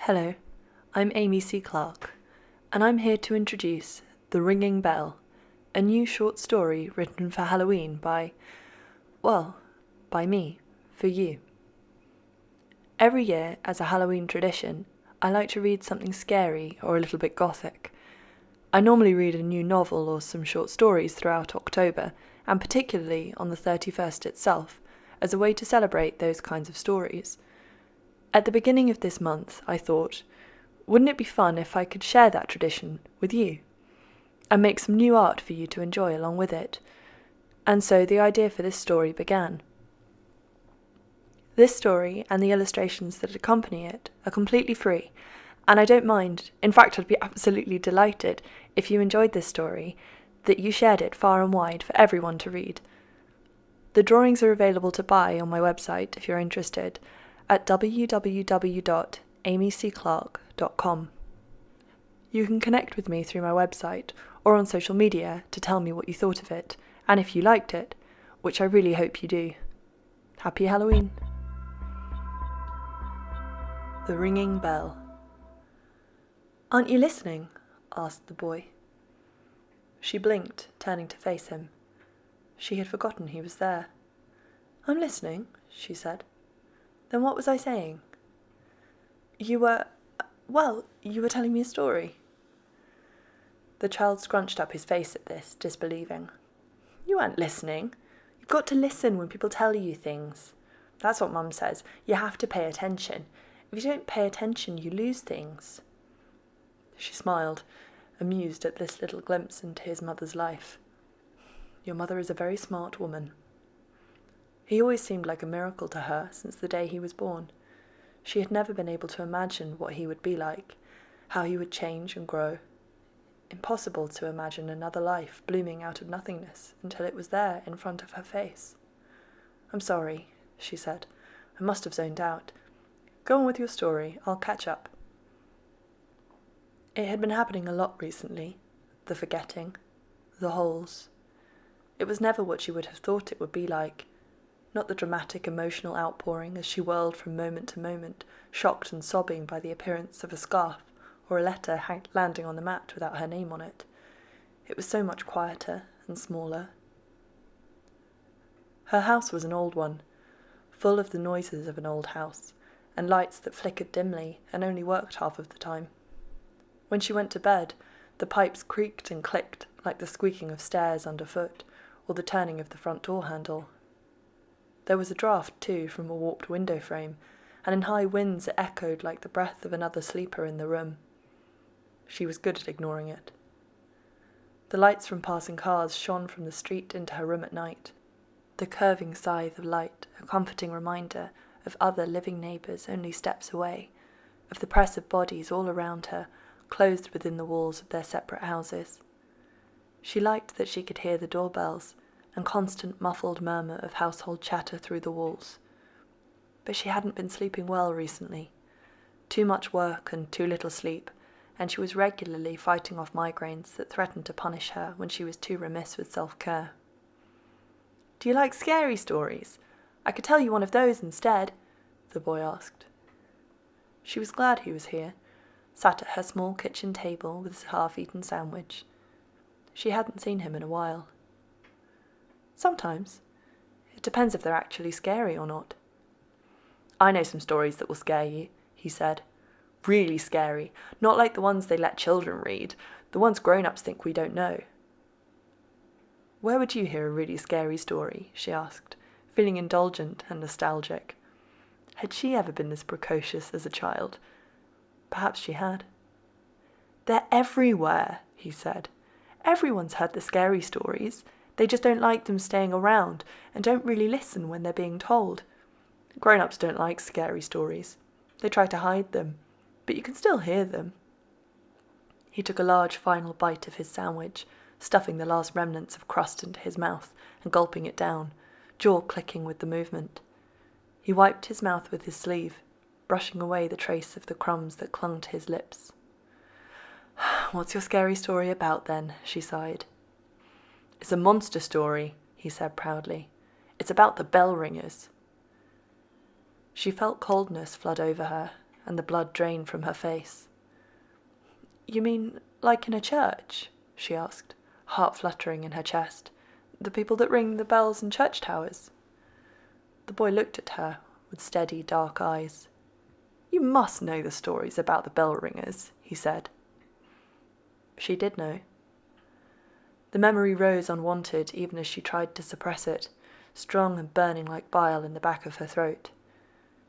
Hello, I'm Amy C. Clarke, and I'm here to introduce The Ringing Bell, a new short story written for Halloween by me, for you. Every year, as a Halloween tradition, I like to read something scary or a little bit gothic. I normally read a new novel or some short stories throughout October, and particularly on the 31st itself, as a way to celebrate those kinds of stories. At the beginning of this month, I thought, wouldn't it be fun if I could share that tradition with you? And make some new art for you to enjoy along with it. And so the idea for this story began. This story and the illustrations that accompany it are completely free, and I don't mind, in fact I'd be absolutely delighted if you enjoyed this story, that you shared it far and wide for everyone to read. The drawings are available to buy on my website if you're interested, at www.amycclarke.com. You can connect with me through my website or on social media to tell me what you thought of it, and if you liked it, which I really hope you do. Happy Halloween! The Ringing Bell. "Aren't you listening?" asked the boy. She blinked, turning to face him. She had forgotten he was there. "I'm listening," she said. "Then what was I saying?" You were telling me a story." The child scrunched up his face at this, disbelieving. "You weren't listening. You've got to listen when people tell you things. That's what Mum says. You have to pay attention. If you don't pay attention, you lose things." She smiled, amused at this little glimpse into his mother's life. "Your mother is a very smart woman." He always seemed like a miracle to her since the day he was born. She had never been able to imagine what he would be like, how he would change and grow. Impossible to imagine another life blooming out of nothingness until it was there in front of her face. "I'm sorry," she said. "I must have zoned out. Go on with your story. I'll catch up." It had been happening a lot recently, the forgetting, the holes. It was never what she would have thought it would be like. Not the dramatic emotional outpouring as she whirled from moment to moment, shocked and sobbing by the appearance of a scarf or a letter landing on the mat without her name on it. It was so much quieter and smaller. Her house was an old one, full of the noises of an old house, and lights that flickered dimly and only worked half of the time. When she went to bed, the pipes creaked and clicked like the squeaking of stairs underfoot or the turning of the front door handle. There was a draught, too, from a warped window frame, and in high winds it echoed like the breath of another sleeper in the room. She was good at ignoring it. The lights from passing cars shone from the street into her room at night, the curving scythe of light a comforting reminder of other living neighbours only steps away, of the press of bodies all around her, clothed within the walls of their separate houses. She liked that she could hear the doorbells, and constant muffled murmur of household chatter through the walls. But she hadn't been sleeping well recently. Too much work and too little sleep, and she was regularly fighting off migraines that threatened to punish her when she was too remiss with self-care. "Do you like scary stories? I could tell you one of those instead," the boy asked. She was glad he was here, sat at her small kitchen table with his half-eaten sandwich. She hadn't seen him in a while. "Sometimes. It depends if they're actually scary or not." "I know some stories that will scare you," he said. "Really scary. Not like the ones they let children read. The ones grown-ups think we don't know." "Where would you hear a really scary story?" she asked, feeling indulgent and nostalgic. Had she ever been this precocious as a child? Perhaps she had. "They're everywhere," he said. "Everyone's heard the scary stories. They just don't like them staying around and don't really listen when they're being told. Grown-ups don't like scary stories. They try to hide them, but you can still hear them." He took a large final bite of his sandwich, stuffing the last remnants of crust into his mouth and gulping it down, jaw clicking with the movement. He wiped his mouth with his sleeve, brushing away the trace of the crumbs that clung to his lips. "What's your scary story about, then?" she sighed. "It's a monster story," he said proudly. "It's about the bell ringers." She felt coldness flood over her, and the blood drained from her face. "You mean like in a church?" she asked, heart fluttering in her chest. "The people that ring the bells in church towers?" The boy looked at her with steady, dark eyes. "You must know the stories about the bell ringers," he said. She did know. The memory rose unwanted even as she tried to suppress it, strong and burning like bile in the back of her throat.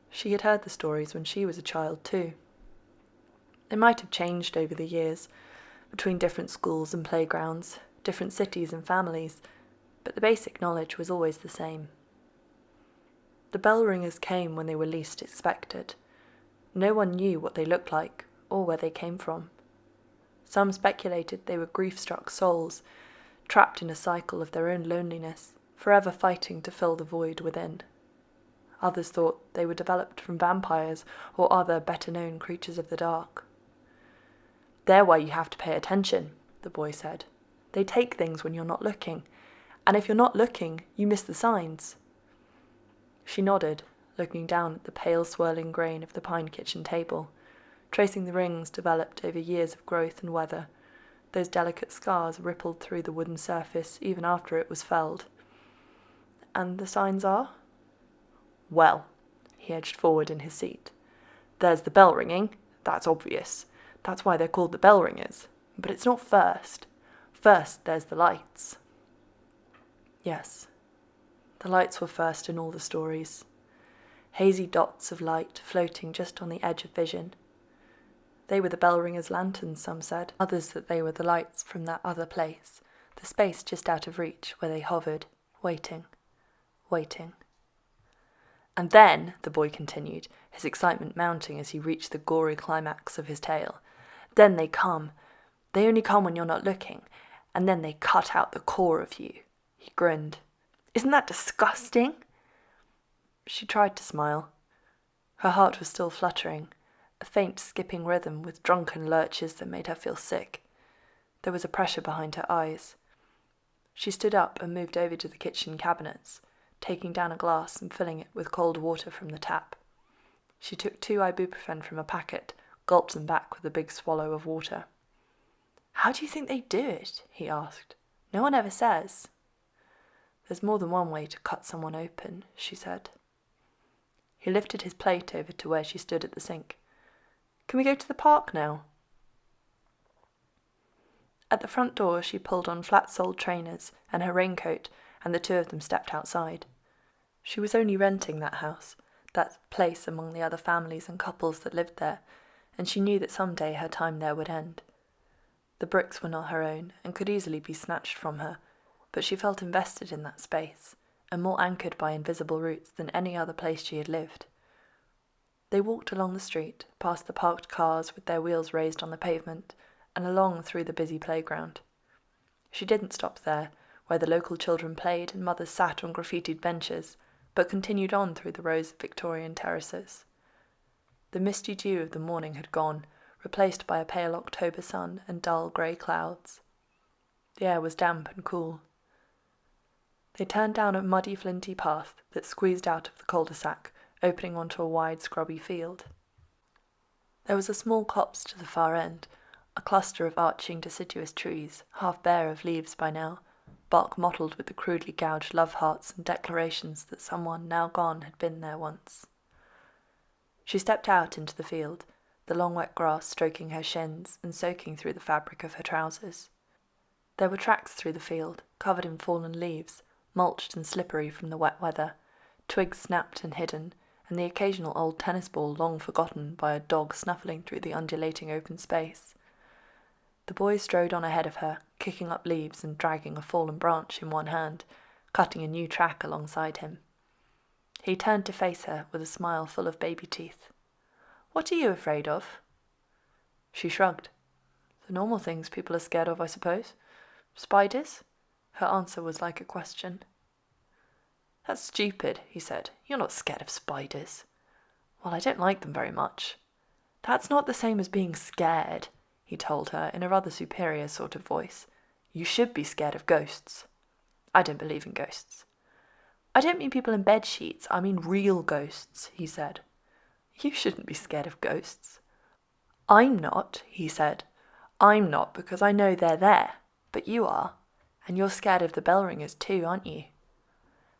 She had heard the stories when she was a child too. They might have changed over the years, between different schools and playgrounds, different cities and families, but the basic knowledge was always the same. The bell ringers came when they were least expected. No one knew what they looked like or where they came from. Some speculated they were grief-struck souls, trapped in a cycle of their own loneliness, forever fighting to fill the void within. Others thought they were developed from vampires or other better-known creatures of the dark. "They're why you have to pay attention," the boy said. "They take things when you're not looking, and if you're not looking, you miss the signs." She nodded, looking down at the pale swirling grain of the pine kitchen table, tracing the rings developed over years of growth and weather. Those delicate scars rippled through the wooden surface even after it was felled. "And the signs are?" "Well," he edged forward in his seat. "There's the bell ringing. That's obvious. That's why they're called the bell ringers. But it's not first. First, there's the lights." Yes, the lights were first in all the stories. Hazy dots of light floating just on the edge of vision. They were the bell ringers' lanterns, some said. Others that they were the lights from that other place, the space just out of reach where they hovered, waiting, waiting. "And then," the boy continued, his excitement mounting as he reached the gory climax of his tale, "then they come. They only come when you're not looking, and then they cut out the core of you." He grinned. "Isn't that disgusting?" She tried to smile. Her heart was still fluttering, a faint skipping rhythm with drunken lurches that made her feel sick. There was a pressure behind her eyes. She stood up and moved over to the kitchen cabinets, taking down a glass and filling it with cold water from the tap. She took 2 ibuprofen from a packet, gulped them back with a big swallow of water. "How do you think they do it?" he asked. "No one ever says." "There's more than one way to cut someone open," she said. He lifted his plate over to where she stood at the sink. "Can we go to the park now?" At the front door she pulled on flat-soled trainers and her raincoat, and the two of them stepped outside. She was only renting that house, that place among the other families and couples that lived there, and she knew that someday her time there would end. The bricks were not her own and could easily be snatched from her, but she felt invested in that space, and more anchored by invisible roots than any other place she had lived. They walked along the street, past the parked cars with their wheels raised on the pavement, and along through the busy playground. She didn't stop there, where the local children played and mothers sat on graffitied benches, but continued on through the rows of Victorian terraces. The misty dew of the morning had gone, replaced by a pale October sun and dull grey clouds. The air was damp and cool. They turned down a muddy, flinty path that squeezed out of the cul-de-sac, opening onto a wide, scrubby field. There was a small copse to the far end, a cluster of arching deciduous trees, half bare of leaves by now, bark mottled with the crudely gouged love hearts and declarations that someone now gone had been there once. She stepped out into the field, the long wet grass stroking her shins and soaking through the fabric of her trousers. There were tracks through the field, covered in fallen leaves, mulched and slippery from the wet weather, twigs snapped and hidden, and the occasional old tennis ball long forgotten by a dog snuffling through the undulating open space. The boy strode on ahead of her, kicking up leaves and dragging a fallen branch in one hand, cutting a new track alongside him. He turned to face her with a smile full of baby teeth. "What are you afraid of?" She shrugged. "The normal things people are scared of, I suppose. Spiders?" Her answer was like a question. "That's stupid," he said. "You're not scared of spiders." "Well, I don't like them very much." "That's not the same as being scared," he told her in a rather superior sort of voice. "You should be scared of ghosts." "I don't believe in ghosts." "I don't mean people in bed sheets. I mean real ghosts," he said. You shouldn't be scared of ghosts. I'm not, he said. I'm not because I know they're there, but you are. And you're scared of the bell ringers too, aren't you?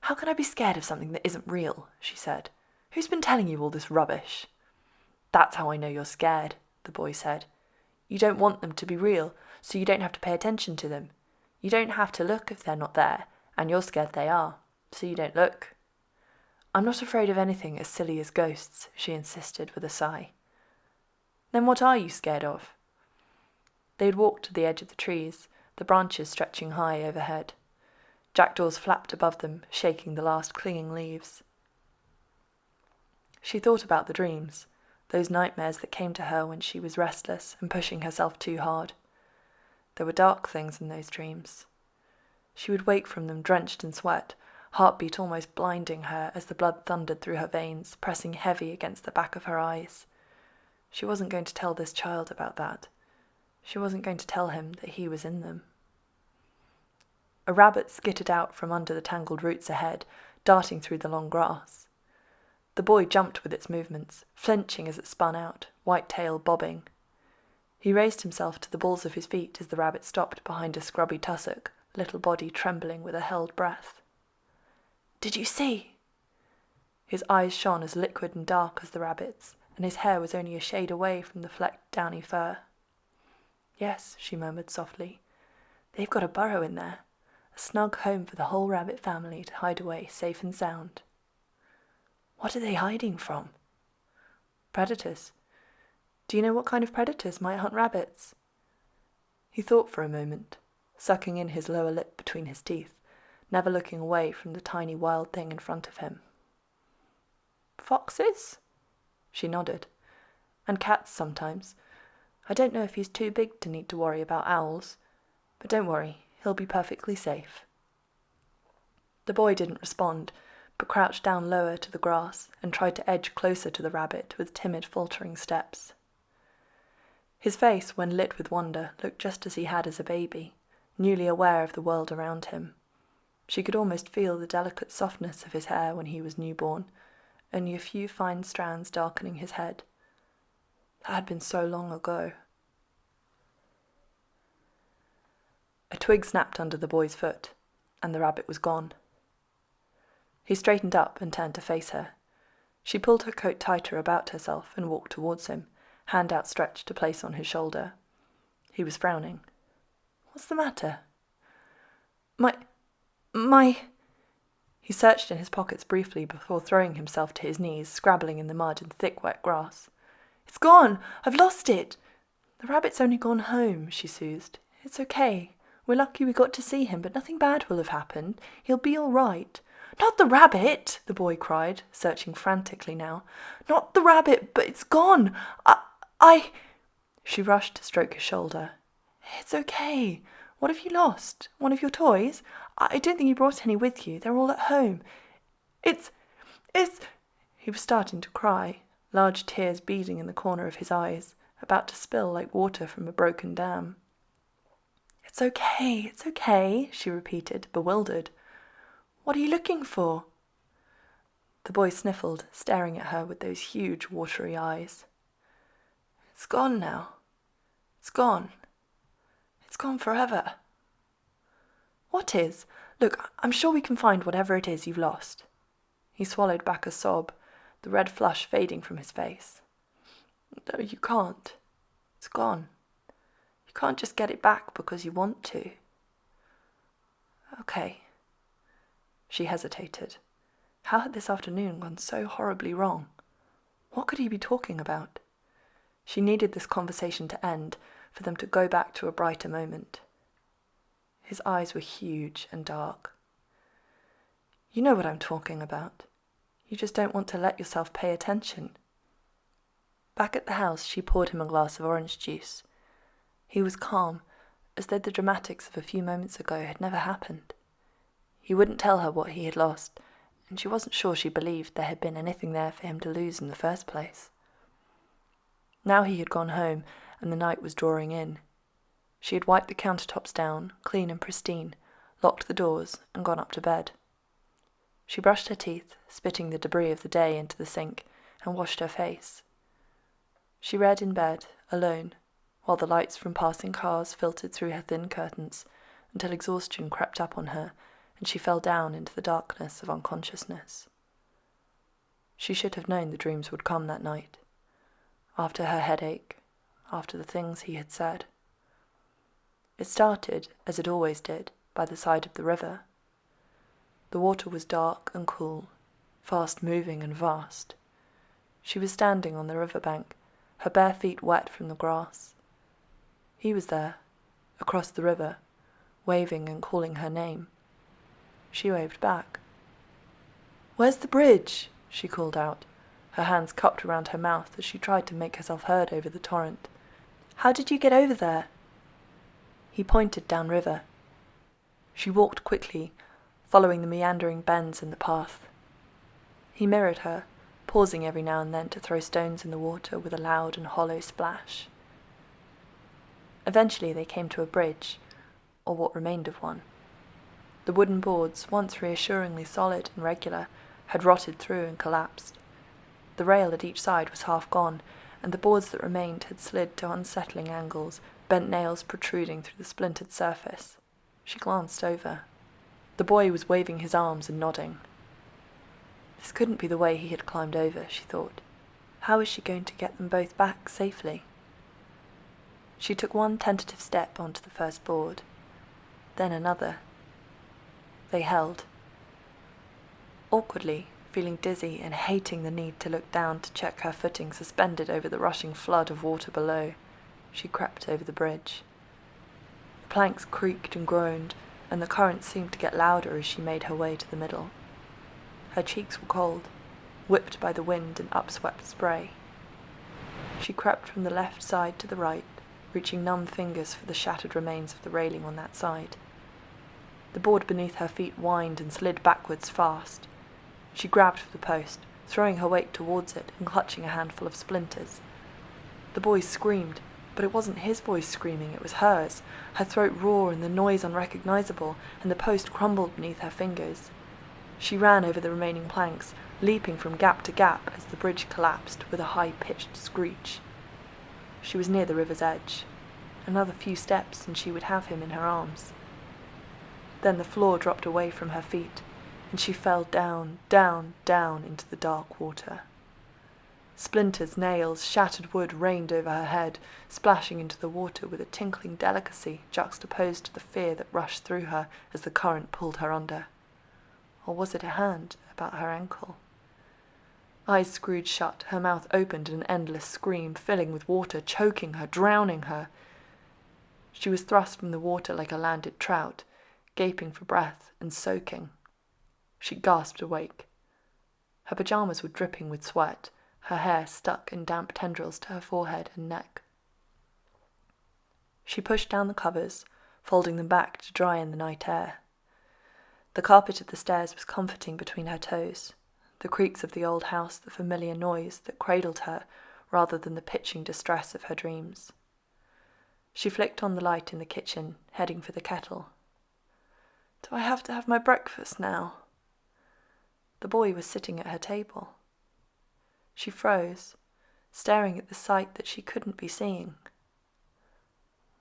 How can I be scared of something that isn't real, she said. Who's been telling you all this rubbish? That's how I know you're scared, the boy said. You don't want them to be real, so you don't have to pay attention to them. You don't have to look if they're not there, and you're scared they are, so you don't look. I'm not afraid of anything as silly as ghosts, she insisted with a sigh. Then what are you scared of? They had walked to the edge of the trees, the branches stretching high overhead. Jackdaws flapped above them, shaking the last clinging leaves. She thought about the dreams, those nightmares that came to her when she was restless and pushing herself too hard. There were dark things in those dreams. She would wake from them drenched in sweat, heartbeat almost blinding her as the blood thundered through her veins, pressing heavy against the back of her eyes. She wasn't going to tell this child about that. She wasn't going to tell him that he was in them. A rabbit skittered out from under the tangled roots ahead, darting through the long grass. The boy jumped with its movements, flinching as it spun out, white tail bobbing. He raised himself to the balls of his feet as the rabbit stopped behind a scrubby tussock, little body trembling with a held breath. Did you see? His eyes shone as liquid and dark as the rabbit's, and his hair was only a shade away from the flecked downy fur. Yes, she murmured softly. They've got a burrow in there, a snug home for the whole rabbit family to hide away safe and sound. What are they hiding from? Predators. Do you know what kind of predators might hunt rabbits? He thought for a moment, sucking in his lower lip between his teeth, never looking away from the tiny wild thing in front of him. Foxes? She nodded. And cats sometimes. I don't know if he's too big to need to worry about owls, but don't worry, he'll be perfectly safe. The boy didn't respond, but crouched down lower to the grass and tried to edge closer to the rabbit with timid, faltering steps. His face, when lit with wonder, looked just as he had as a baby, newly aware of the world around him. She could almost feel the delicate softness of his hair when he was newborn, only a few fine strands darkening his head. That had been so long ago. A twig snapped under the boy's foot, and the rabbit was gone. He straightened up and turned to face her. She pulled her coat tighter about herself and walked towards him, hand outstretched to place on his shoulder. He was frowning. What's the matter? My... He searched in his pockets briefly before throwing himself to his knees, scrabbling in the mud and thick wet grass. It's gone! I've lost it! The rabbit's only gone home, she soothed. It's okay. We're lucky we got to see him, but nothing bad will have happened. He'll be all right. Not the rabbit, the boy cried, searching frantically now. Not the rabbit, but it's gone. I... She rushed to stroke his shoulder. It's okay. What have you lost? One of your toys? I don't think you brought any with you. They're all at home. It's... He was starting to cry, large tears beading in the corner of his eyes, about to spill like water from a broken dam. It's okay, she repeated, bewildered. What are you looking for? The boy sniffled, staring at her with those huge, watery eyes. It's gone now. It's gone. It's gone forever. What is? Look, I'm sure we can find whatever it is you've lost. He swallowed back a sob, the red flush fading from his face. No, you can't. It's gone. You can't just get it back because you want to. Okay. She hesitated. How had this afternoon gone so horribly wrong? What could he be talking about? She needed this conversation to end, for them to go back to a brighter moment. His eyes were huge and dark. You know what I'm talking about. You just don't want to let yourself pay attention. Back at the house, she poured him a glass of orange juice. He was calm, as though the dramatics of a few moments ago had never happened. He wouldn't tell her what he had lost, and she wasn't sure she believed there had been anything there for him to lose in the first place. Now he had gone home, and the night was drawing in. She had wiped the countertops down, clean and pristine, locked the doors, and gone up to bed. She brushed her teeth, spitting the debris of the day into the sink, and washed her face. She read in bed, alone, while the lights from passing cars filtered through her thin curtains until exhaustion crept up on her and she fell down into the darkness of unconsciousness. She should have known the dreams would come that night, after her headache, after the things he had said. It started, as it always did, by the side of the river. The water was dark and cool, fast-moving and vast. She was standing on the riverbank, her bare feet wet from the grass. He was there, across the river, waving and calling her name. She waved back. "Where's the bridge?" she called out, her hands cupped around her mouth as she tried to make herself heard over the torrent. "How did you get over there?" He pointed downriver. She walked quickly, following the meandering bends in the path. He mirrored her, pausing every now and then to throw stones in the water with a loud and hollow splash. Eventually they came to a bridge, or what remained of one. The wooden boards, once reassuringly solid and regular, had rotted through and collapsed. The rail at each side was half gone, and the boards that remained had slid to unsettling angles, bent nails protruding through the splintered surface. She glanced over. The boy was waving his arms and nodding. This couldn't be the way he had climbed over, she thought. How was she going to get them both back safely? She took one tentative step onto the first board, then another. They held. Awkwardly, feeling dizzy and hating the need to look down to check her footing suspended over the rushing flood of water below, she crept over the bridge. The planks creaked and groaned, and the current seemed to get louder as she made her way to the middle. Her cheeks were cold, whipped by the wind and upswept spray. She crept from the left side to the right, reaching numb fingers for the shattered remains of the railing on that side. The board beneath her feet whined and slid backwards fast. She grabbed for the post, throwing her weight towards it and clutching a handful of splinters. The boy screamed, but it wasn't his voice screaming, it was hers, her throat raw and the noise unrecognizable, and the post crumbled beneath her fingers. She ran over the remaining planks, leaping from gap to gap as the bridge collapsed with a high-pitched screech. She was near the river's edge. Another few steps and she would have him in her arms. Then the floor dropped away from her feet, and she fell down, down, down into the dark water. Splinters, nails, shattered wood rained over her head, splashing into the water with a tinkling delicacy juxtaposed to the fear that rushed through her as the current pulled her under. Or was it a hand about her ankle? Eyes screwed shut, her mouth opened in an endless scream, filling with water, choking her, drowning her. She was thrust from the water like a landed trout, gaping for breath and soaking. She gasped awake. Her pajamas were dripping with sweat, her hair stuck in damp tendrils to her forehead and neck. She pushed down the covers, folding them back to dry in the night air. The carpet of the stairs was comforting between her toes, the creaks of the old house the familiar noise that cradled her rather than the pitching distress of her dreams. She flicked on the light in the kitchen, heading for the kettle. "Do I have to have my breakfast now?" The boy was sitting at her table. She froze, staring at the sight that she couldn't be seeing.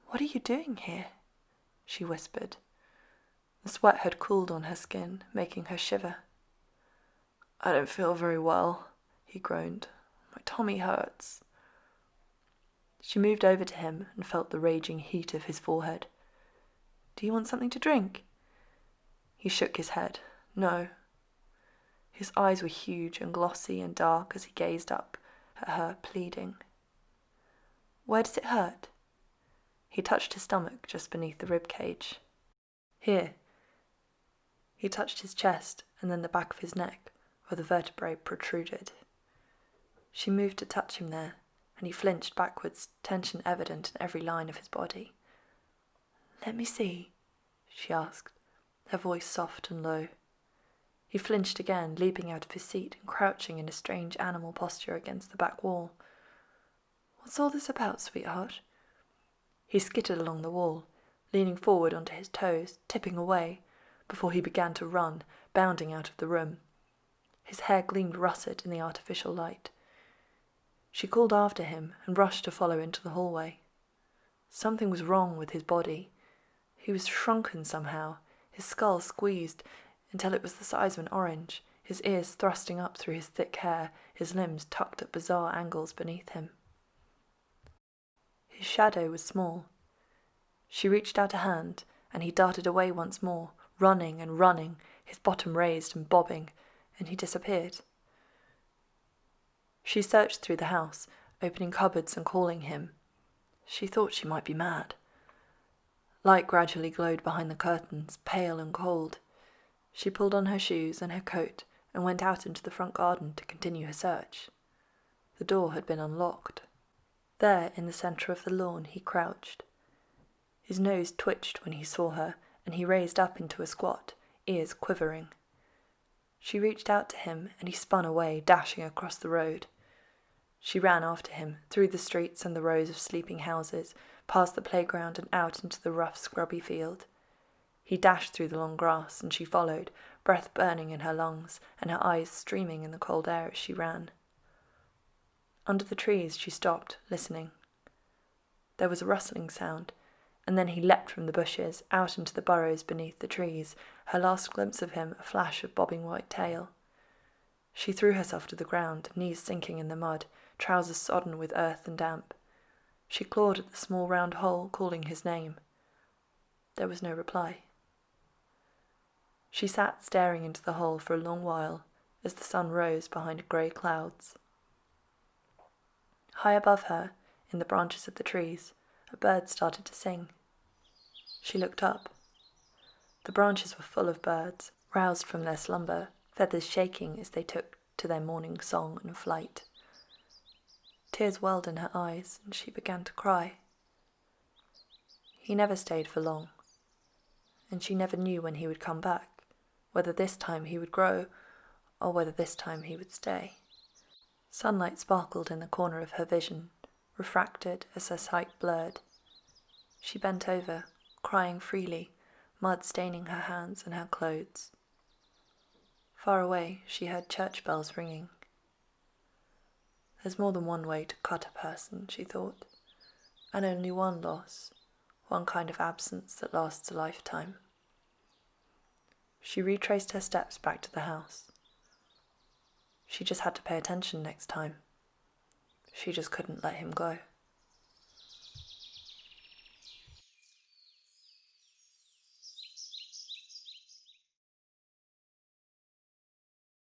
"What are you doing here?" she whispered. The sweat had cooled on her skin, making her shiver. "I don't feel very well," he groaned. "My tummy hurts." She moved over to him and felt the raging heat of his forehead. "Do you want something to drink?" He shook his head. "No." His eyes were huge and glossy and dark as he gazed up at her, pleading. "Where does it hurt?" He touched his stomach just beneath the rib cage. "Here." He touched his chest and then the back of his neck, where the vertebrae protruded. She moved to touch him there, and he flinched backwards, tension evident in every line of his body. "Let me see," she asked, her voice soft and low. He flinched again, leaping out of his seat and crouching in a strange animal posture against the back wall. "What's all this about, sweetheart?" He skittered along the wall, leaning forward onto his toes, tipping away, before he began to run, bounding out of the room. His hair gleamed russet in the artificial light. She called after him and rushed to follow into the hallway. Something was wrong with his body. He was shrunken somehow, his skull squeezed until it was the size of an orange, his ears thrusting up through his thick hair, his limbs tucked at bizarre angles beneath him. His shadow was small. She reached out a hand, and he darted away once more, running and running, his bottom raised and bobbing, and he disappeared. She searched through the house, opening cupboards and calling him. She thought she might be mad. Light gradually glowed behind the curtains, pale and cold. She pulled on her shoes and her coat and went out into the front garden to continue her search. The door had been unlocked. There, in the centre of the lawn, he crouched. His nose twitched when he saw her, and he raised up into a squat, ears quivering. She reached out to him, and he spun away, dashing across the road. She ran after him, through the streets and the rows of sleeping houses, past the playground and out into the rough, scrubby field. He dashed through the long grass, and she followed, breath burning in her lungs, and her eyes streaming in the cold air as she ran. Under the trees she stopped, listening. There was a rustling sound, and then he leapt from the bushes, out into the burrows beneath the trees, her last glimpse of him a flash of bobbing white tail. She threw herself to the ground, knees sinking in the mud, trousers sodden with earth and damp. She clawed at the small round hole, calling his name. There was no reply. She sat staring into the hole for a long while as the sun rose behind grey clouds. High above her, in the branches of the trees, a bird started to sing. She looked up. The branches were full of birds, roused from their slumber, feathers shaking as they took to their morning song and flight. Tears welled in her eyes, and she began to cry. He never stayed for long, and she never knew when he would come back, whether this time he would grow, or whether this time he would stay. Sunlight sparkled in the corner of her vision, refracted as her sight blurred. She bent over, crying freely, mud staining her hands and her clothes. Far away, she heard church bells ringing. There's more than one way to cut a person, she thought, and only one loss, one kind of absence that lasts a lifetime. She retraced her steps back to the house. She just had to pay attention next time. She just couldn't let him go.